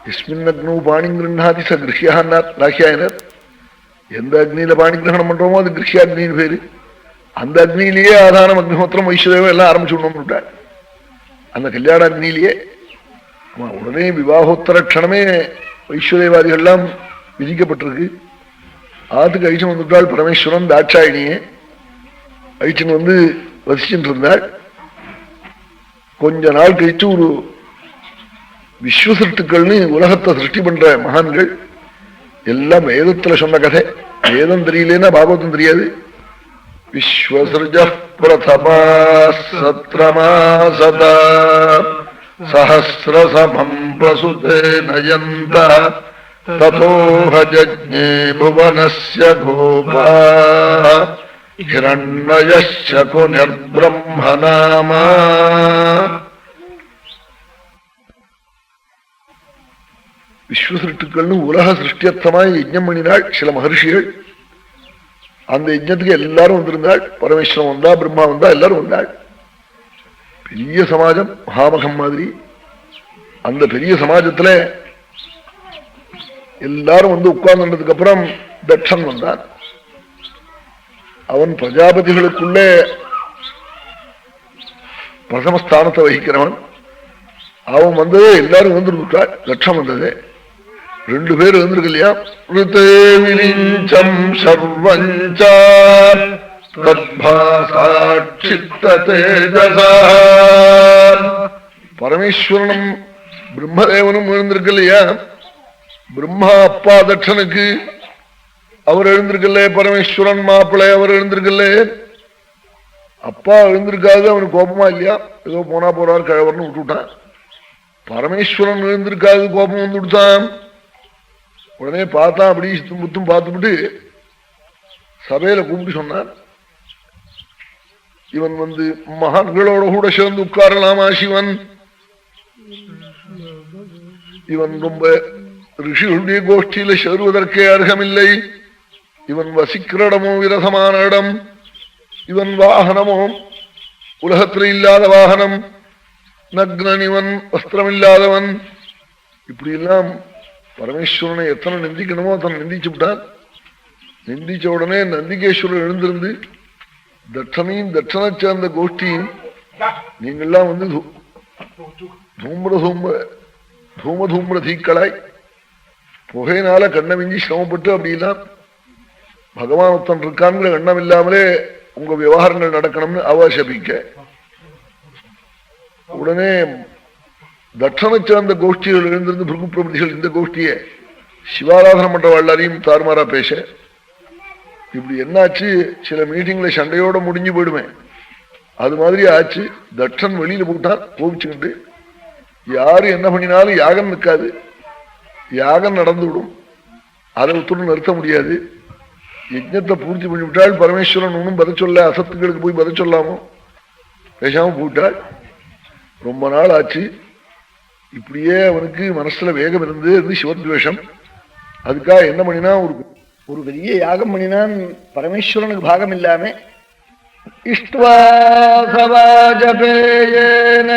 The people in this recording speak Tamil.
எஸ்மின் அக்னோ பாணி கிருண்ணாதி ச கிருஷ்யான்னார் ராக்கியாயனர். எந்த அக்னியில பாணி கிரகணம் பண்றோமோ அது கிருஷ்யாக்னின்னு பேரு. அந்த அக்னியிலேயே ஆதாரம் அக்னிஹோத்திரம் வைஷ்ணதேவம் எல்லாம் ஆரம்பிச்சுடணும்னு விட்டார். அந்த கல்யாண அக்னியிலேயே உடனே விவாகோத்தர க்ஷணமே வைஸ்வதேவாதிகள்லாம் விதிக்கப்பட்டிருக்கு. ஆத்துக்கு அழிச்சன் வந்துட்டாள் பரமேஸ்வரன். தாட்சாயினியே அழிச்சன் வந்து வசிச்சுட்டு இருந்தாள். கொஞ்ச நாள் கழிச்சு ஒரு விஸ்வசிருட்டுக்கள்னு உலகத்தை சிருஷ்டி பண்ற மகான்கள் எல்லாம் வேதத்துல சொன்ன கதை. வேதம் தெரியலன்னா பாகவதம் தெரியாது. விஸ்வசிருஜ பிரதமா சத்ரமாசதா சஹஸ்ரசமம் பிரசுதே நயந்த ததோஹஜ்ஞே புவனஸ்ய கோபா ஹிரண்மயஸ்ய புனிர்ப்ரம்மநாமா. விஸ்வசிருட்டுக்கள்னு உலக சிருஷ்டியர்த்தமாய் யஜ்ஞம் பண்ணினாள் சில மகர்ஷிகள். அந்த யஜ்ஞத்துக்கு எல்லாரும் வந்திருந்தாள். பரமேஸ்வரன் வந்தா, பிரம்மா வந்தா, எல்லாரும் வந்தாள். பெரிய சமாஜம், மகாமகம் மாதிரி. அந்த பெரிய சமாஜத்துல எல்லாரும் வந்து உட்கார்ந்ததுக்கு அப்புறம் தட்சன் வந்தான். அவன் பிரஜாபதிகளுக்குள்ளே பிரதமஸ்தானத்தை வகிக்கிறவன். அவன் வந்ததே எல்லாரும் வந்துருக்காள். லட்சம் வந்ததே 2 பேர் வந்திருக்கு இல்லையா. பரமேஸ்வரனும் பிரம்மதேவனும் எழுந்திருக்கு இல்லையா. பிரம்மா அப்பா தட்சனுக்கு அவர் எழுந்திருக்கல. பரமேஸ்வரன் மாப்பிள்ளை அவர் எழுந்திருக்கல. அப்பா எழுந்திருக்காது. அவனுக்கு கோபமா இல்லையா. ஏதோ போனா போறார் கழவர்னு விட்டுவிட்டான். பரமேஸ்வரன் எழுந்திருக்காது, கோபம் வந்து விடுத்தான். உடனே பார்த்தா அப்படி முத்தும் பார்த்துவிட்டு சபையில கூப்பிட்டு சொன்னான், இவன் வந்து மகான்களோட கூட சேர்ந்து உட்காரலாமா சிவன்? இவன் ரொம்ப ரிஷிகளுடைய கோஷ்டியில சேருவதற்கே அர்ஹமில்லை. இவன் வசிக்கிற இடமோ விரசமான இடம். இவன் வாகனமோ உலகத்தில் இல்லாத வாகனம். நக்னன் இவன், வஸ்திரம் இல்லாதவன். இப்படி எல்லாம் பரமேஸ்வரனை எத்தனை நிந்திக்கணுமோ அத்தனை நிந்திச்சு விட்டான். நிந்திச்ச உடனே நந்திகேஸ்வரர் எழுந்திருந்து தட்சனையும் தட்சனை சேர்ந்த கோஷ்டியும், நீங்கள்லாம் வந்து தூம தீக்களாய் புகையினால கண்ணை மிஞ்சி சிரமப்பட்டு அப்படிலாம் பகவான் ஒருத்தன் இருக்கான்ங்கிற எண்ணம் இல்லாமலே உங்க விவகாரங்கள் நடக்கணும்னு அவசபிக்க உடனே தட்சனை சேர்ந்த கோஷ்டிகள் எழுந்திருந்து பிருகு பிரபதிகள் இந்த கோஷ்டியை சிவாராதனம் பண்ற எல்லாரையும் தாறுமாறா பேச. இப்படி என்னாச்சு, சில மீட்டிங்ல சண்டையோட முடிஞ்சு போயிடுமே அது மாதிரி ஆச்சு. தட்சன் வெளியில போட்டான் கோபிச்சுக்கிட்டு. யாரு என்ன பண்ணினாலும் யாகம் நிற்காது. யாகம் நடந்து விடும். அதை ஒத்துன்னு நிறுத்த முடியாது. யஜ்ஞத்தை பூர்த்தி பண்ணிவிட்டாள். பரமேஸ்வரன் ஒன்றும் பத சொல்ல, அசத்துக்களுக்கு போய் பத சொல்லாமோ பேசாம போயிட்டாள். ரொம்ப நாள் ஆச்சு. இப்படியே அவனுக்கு மனசுல வேகம் இருந்து சிவத்வேஷம். அதுக்காக என்ன பண்ணினா, ஒரு பெரிய யாகம் பண்ணினான். பரமேஸ்வரனுக்கு பாகம் இல்லாம இஷ்ட்வா சவாஜபேயேன